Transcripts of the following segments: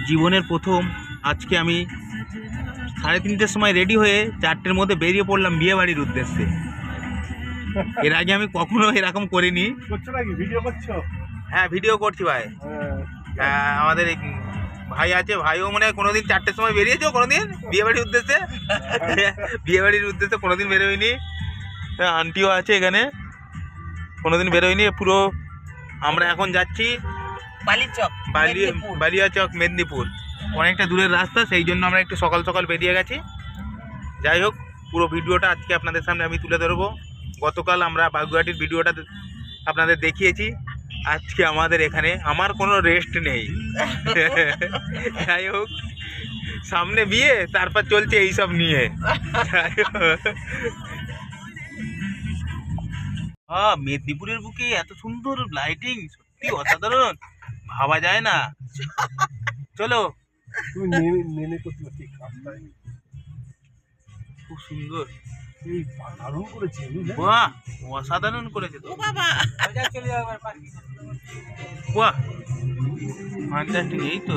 জীবনের প্রথম আজকে আমি 3:30-র সময় রেডি হয়ে 4টের মধ্যে বেরিয়ে পড়লাম বিয়ে বাড়ির উদ্দেশ্যে। এর আগে আমি কখনো এরকম করিনি। হ্যাঁ, ভিডিও করছি ভাই। আমাদের ভাই আছে, ভাইও মনে হয় কোনোদিন 4টের সময় বেরিয়েছো কোনোদিন বিয়ে বাড়ির উদ্দেশ্যে? বিয়ে বাড়ির উদ্দেশ্যে কোনোদিন বেরোয়নি। আন্টিও আছে এখানে, কোনোদিন বেরোয়নি। পুরো আমরা এখন যাচ্ছি বালিয়াচক মেদিনীপুর, অনেকটা দূরের রাস্তা, সেই জন্য আমরা একটু সকাল সকাল বেরিয়ে গেছি। যাই হোক, পুরো ভিডিওটা আজকে আপনাদের সামনে আমি তুলে ধরবো। গতকাল আমরা বাগুইআটির ভিডিওটা আপনাদের দেখিয়েছি। আজকে আমাদের এখানে আমার কোনো রেস্ট নেই। যাই হোক, সামনে বিয়ে, তারপর চলছে এইসব নিয়ে। মেদিনীপুরের বুকে এত সুন্দর লাইটিং, সত্যি অসাধারণ, ভাবা যায় না। চলো, খুব সুন্দর, বাহ, অসাধারণ করেছে তো বাবা। বাহ, ফ্যান্টাস্টিক। এই তো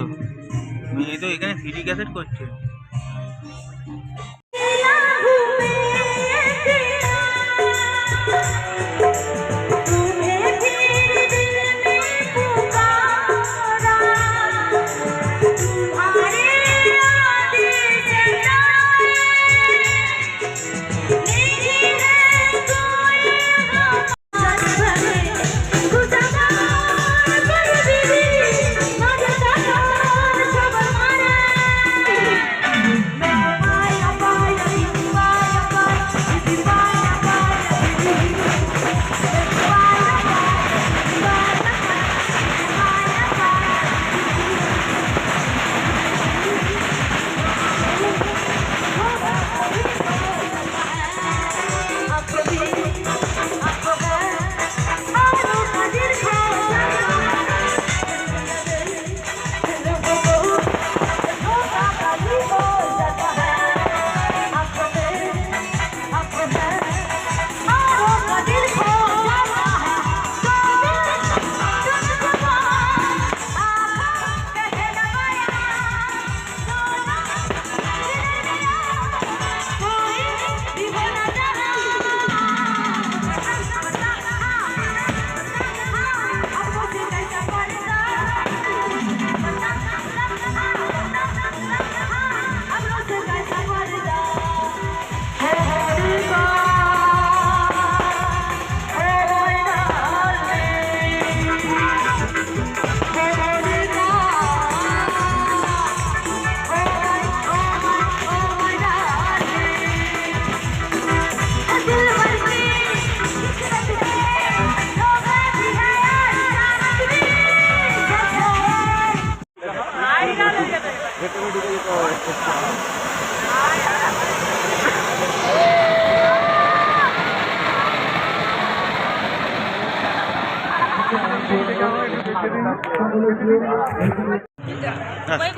মেয়ে তো এখানে সিডি ক্যাসেট করছে।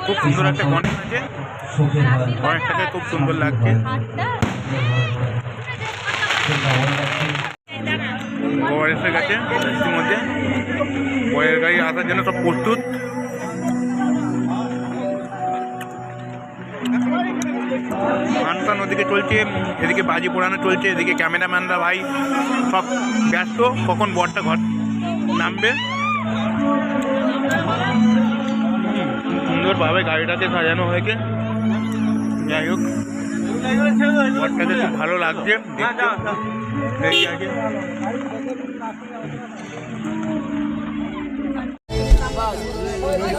খুব সুন্দর একটা গণেশ আছে, গণেশটাকে খুব সুন্দর লাগছে। বর এসে গেছে ইতিমধ্যে, বরের গাড়ি আসার জন্য সব প্রস্তুত। গান ওদিকে চলছে, এদিকে বাজি পোড়ানো চলছে, এদিকে ক্যামেরাম্যানরা ভাই সব ব্যস্ত, কখন বরটা ঘর নামবে। সুন্দরভাবে গাড়িটাকে সাজানো হয়েছে। যাই হোক, বরটাকে খুব ভালো লাগছে দেখতে। এই আছে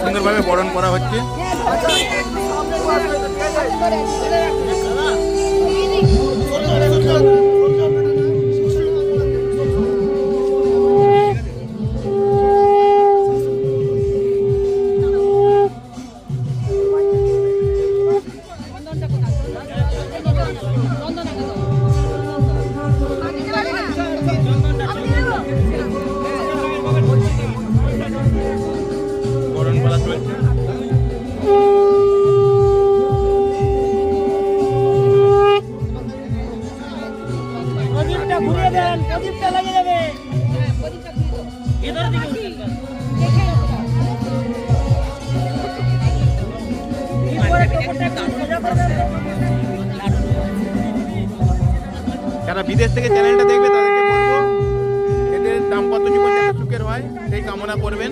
সুন্দরভাবে বরণ করা হচ্ছে। যারা বিদেশ থেকে চ্যানেলটা দেখবে তাদেরকে বলবো এদের দাম্পত্য জীবন যাতে সুখের হয় সেই কামনা করবেন।